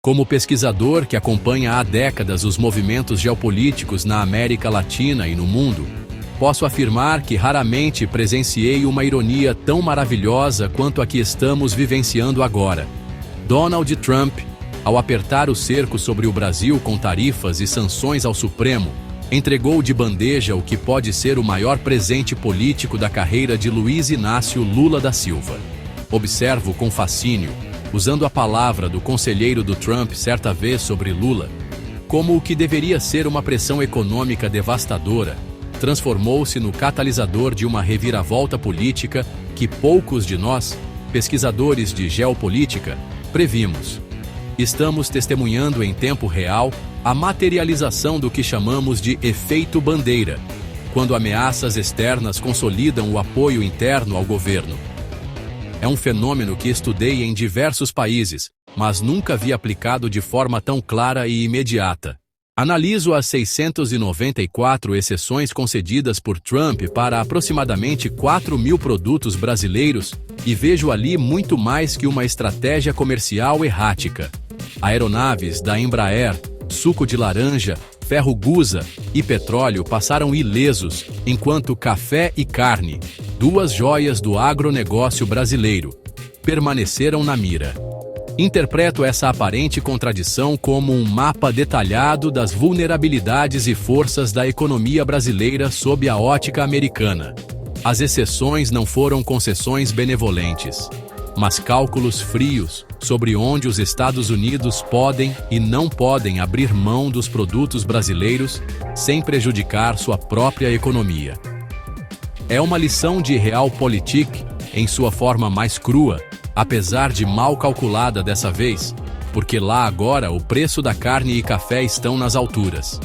Como pesquisador que acompanha há décadas os movimentos geopolíticos na América Latina e no mundo, posso afirmar que raramente presenciei uma ironia tão maravilhosa quanto a que estamos vivenciando agora. Donald Trump, ao apertar o cerco sobre o Brasil com tarifas e sanções ao Supremo, entregou de bandeja o que pode ser o maior presente político da carreira de Luiz Inácio Lula da Silva. Observo com fascínio, usando a palavra do conselheiro do Trump certa vez sobre Lula, como o que deveria ser uma pressão econômica devastadora, transformou-se no catalisador de uma reviravolta política que poucos de nós, pesquisadores de geopolítica, previmos. Estamos testemunhando em tempo real a materialização do que chamamos de efeito bandeira, quando ameaças externas consolidam o apoio interno ao governo. É um fenômeno que estudei em diversos países, mas nunca vi aplicado de forma tão clara e imediata. Analiso as 694 exceções concedidas por Trump para aproximadamente 4.000 produtos brasileiros e vejo ali muito mais que uma estratégia comercial errática. Aeronaves da Embraer, suco de laranja, ferro gusa e petróleo passaram ilesos, enquanto café e carne, duas joias do agronegócio brasileiro, permaneceram na mira. Interpreto essa aparente contradição como um mapa detalhado das vulnerabilidades e forças da economia brasileira sob a ótica americana. As exceções não foram concessões benevolentes, mas cálculos frios sobre onde os Estados Unidos podem e não podem abrir mão dos produtos brasileiros sem prejudicar sua própria economia. É uma lição de realpolitik em sua forma mais crua, apesar de mal calculada dessa vez, porque lá agora o preço da carne e café estão nas alturas.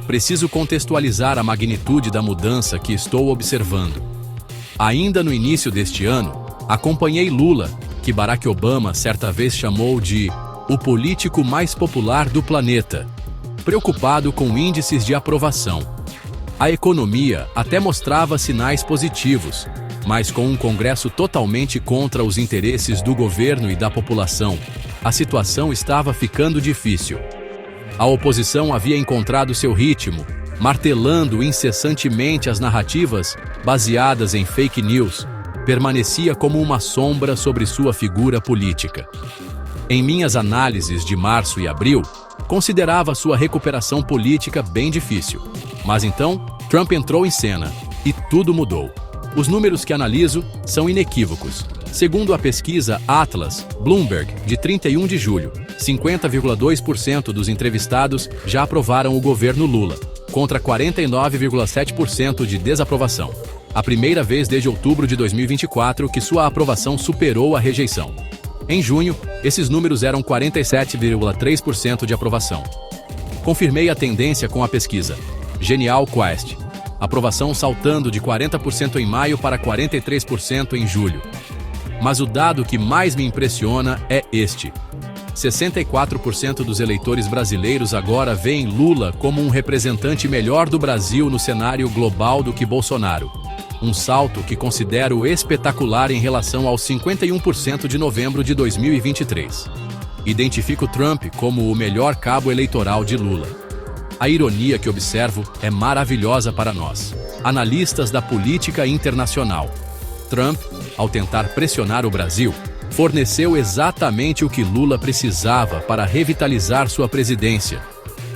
Preciso contextualizar a magnitude da mudança que estou observando. Ainda no início deste ano, acompanhei Lula, que Barack Obama certa vez chamou de o político mais popular do planeta, preocupado com índices de aprovação. A economia até mostrava sinais positivos, mas com um Congresso totalmente contra os interesses do governo e da população, a situação estava ficando difícil. A oposição havia encontrado seu ritmo, martelando incessantemente as narrativas baseadas em fake news, permanecia como uma sombra sobre sua figura política. Em minhas análises de março e abril, considerava sua recuperação política bem difícil. Mas então, Trump entrou em cena e tudo mudou. Os números que analiso são inequívocos. Segundo a pesquisa Atlas Bloomberg, de 31 de julho, 50,2% dos entrevistados já aprovaram o governo Lula, contra 49,7% de desaprovação. A primeira vez desde outubro de 2024 que sua aprovação superou a rejeição. Em junho, esses números eram 47,3% de aprovação. Confirmei a tendência com a pesquisa Genial Quest. Aprovação saltando de 40% em maio para 43% em julho. Mas o dado que mais me impressiona é este. 64% dos eleitores brasileiros agora veem Lula como um representante melhor do Brasil no cenário global do que Bolsonaro. Um salto que considero espetacular em relação aos 51% de novembro de 2023. Identifico Trump como o melhor cabo eleitoral de Lula. A ironia que observo é maravilhosa para nós, analistas da política internacional. Trump, ao tentar pressionar o Brasil, forneceu exatamente o que Lula precisava para revitalizar sua presidência.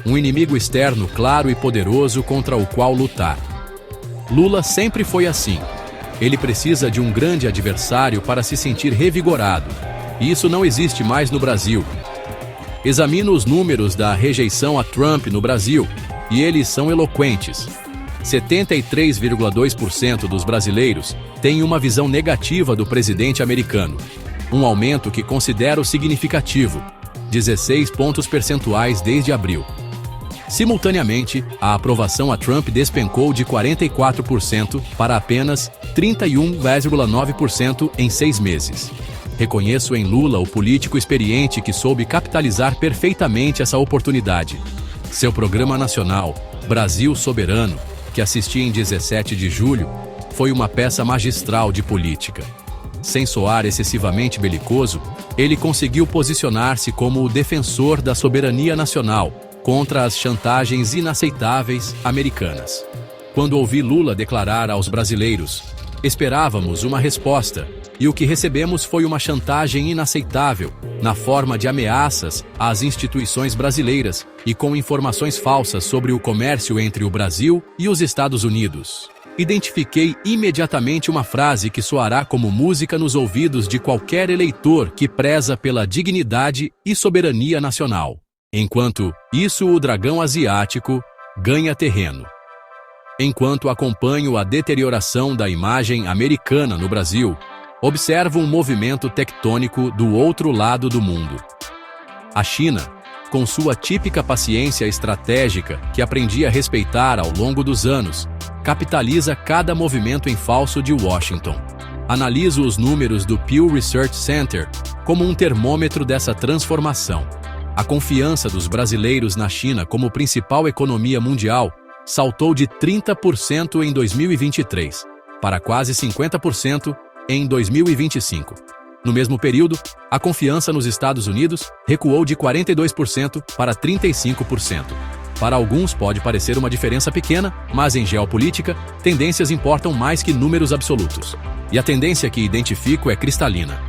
Um inimigo externo claro e poderoso contra o qual lutar. Lula sempre foi assim. Ele precisa de um grande adversário para se sentir revigorado. E isso não existe mais no Brasil. Examino os números da rejeição a Trump no Brasil, e eles são eloquentes. 73,2% dos brasileiros têm uma visão negativa do presidente americano. Um aumento que considero significativo, 16 pontos percentuais desde abril. Simultaneamente, a aprovação a Trump despencou de 44% para apenas 31,9% em 6 meses. Reconheço em Lula o político experiente que soube capitalizar perfeitamente essa oportunidade. Seu programa nacional, Brasil Soberano, que assisti em 17 de julho, foi uma peça magistral de política. Sem soar excessivamente belicoso, Ele conseguiu posicionar-se como o defensor da soberania nacional contra as chantagens inaceitáveis americanas. Quando ouvi Lula declarar aos brasileiros, esperávamos uma resposta, e o que recebemos foi uma chantagem inaceitável, na forma de ameaças às instituições brasileiras e com informações falsas sobre o comércio entre o Brasil e os Estados Unidos. Identifiquei imediatamente uma frase que soará como música nos ouvidos de qualquer eleitor que preza pela dignidade e soberania nacional. Enquanto isso, o dragão asiático ganha terreno. Enquanto acompanho a deterioração da imagem americana no Brasil, observo um movimento tectônico do outro lado do mundo. A China, com sua típica paciência estratégica que aprendi a respeitar ao longo dos anos, capitaliza cada movimento em falso de Washington. Analiso os números do Pew Research Center como um termômetro dessa transformação. A confiança dos brasileiros na China como principal economia mundial saltou de 30% em 2023 para quase 50% em 2025. No mesmo período, a confiança nos Estados Unidos recuou de 42% para 35%. Para alguns pode parecer uma diferença pequena, mas em geopolítica, tendências importam mais que números absolutos. E a tendência que identifico é cristalina.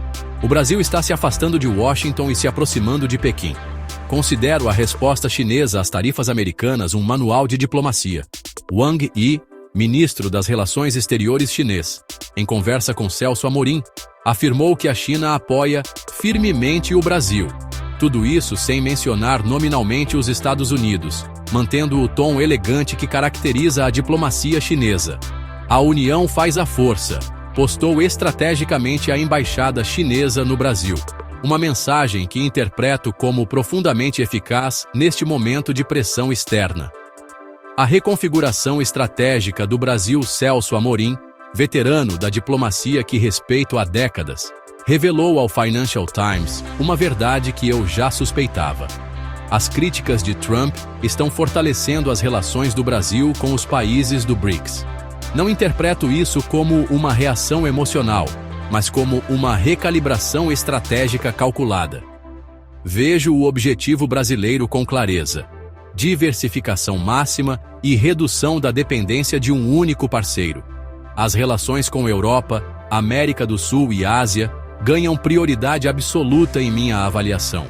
O Brasil está se afastando de Washington e se aproximando de Pequim. Considero a resposta chinesa às tarifas americanas um manual de diplomacia. Wang Yi, ministro das Relações Exteriores chinês, em conversa com Celso Amorim, afirmou que a China apoia firmemente o Brasil. Tudo isso sem mencionar nominalmente os Estados Unidos, mantendo o tom elegante que caracteriza a diplomacia chinesa. A união faz a força, postou estrategicamente a embaixada chinesa no Brasil. Uma mensagem que interpreto como profundamente eficaz neste momento de pressão externa. A reconfiguração estratégica do Brasil. Celso Amorim, veterano da diplomacia que respeito há décadas, revelou ao Financial Times uma verdade que eu já suspeitava. As críticas de Trump estão fortalecendo as relações do Brasil com os países do BRICS. Não interpreto isso como uma reação emocional, mas como uma recalibração estratégica calculada. Vejo o objetivo brasileiro com clareza: diversificação máxima e redução da dependência de um único parceiro. As relações com Europa, América do Sul e Ásia ganham prioridade absoluta em minha avaliação.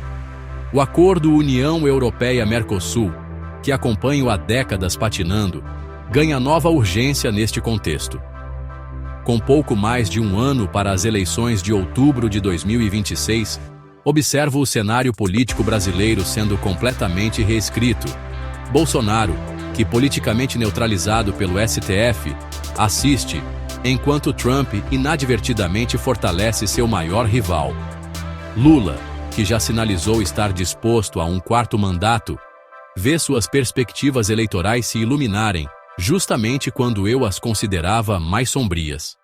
O acordo União Europeia-Mercosul, que acompanho há décadas patinando, ganha nova urgência neste contexto. Com pouco mais de um ano para as eleições de outubro de 2026, observo o cenário político brasileiro sendo completamente reescrito. Bolsonaro, que politicamente neutralizado pelo STF, assiste, enquanto Trump inadvertidamente fortalece seu maior rival. Lula, que já sinalizou estar disposto a um quarto mandato, vê suas perspectivas eleitorais se iluminarem, justamente quando eu as considerava mais sombrias.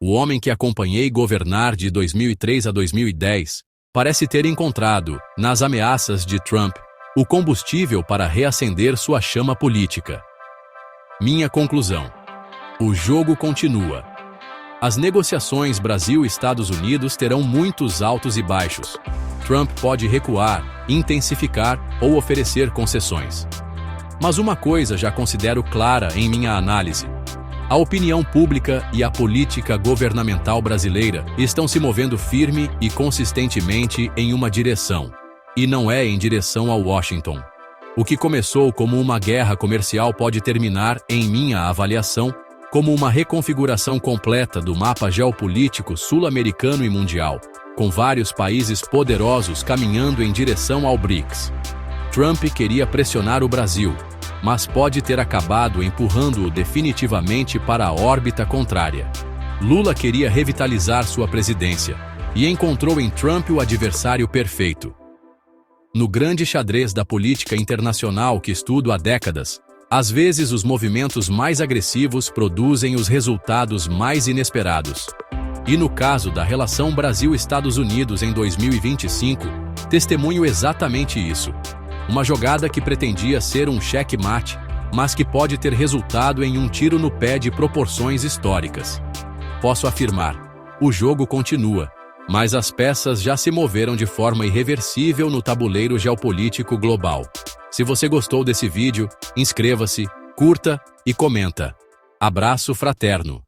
O homem que acompanhei governar de 2003 a 2010 parece ter encontrado, nas ameaças de Trump, o combustível para reacender sua chama política. Minha conclusão: o jogo continua. As negociações Brasil-Estados Unidos terão muitos altos e baixos. Trump pode recuar, intensificar ou oferecer concessões. Mas uma coisa já considero clara em minha análise: a opinião pública e a política governamental brasileira estão se movendo firme e consistentemente em uma direção, e não é em direção a Washington. O que começou como uma guerra comercial pode terminar, em minha avaliação, como uma reconfiguração completa do mapa geopolítico sul-americano e mundial, com vários países poderosos caminhando em direção ao BRICS. Trump queria pressionar o Brasil, mas pode ter acabado empurrando-o definitivamente para a órbita contrária. Lula queria revitalizar sua presidência e encontrou em Trump o adversário perfeito. No grande xadrez da política internacional que estudo há décadas, às vezes os movimentos mais agressivos produzem os resultados mais inesperados. E no caso da relação Brasil-Estados Unidos em 2025, testemunho exatamente isso. Uma jogada que pretendia ser um checkmate, mas que pode ter resultado em um tiro no pé de proporções históricas. Posso afirmar: o jogo continua, mas as peças já se moveram de forma irreversível no tabuleiro geopolítico global. Se você gostou desse vídeo, inscreva-se, curta e comenta. Abraço fraterno.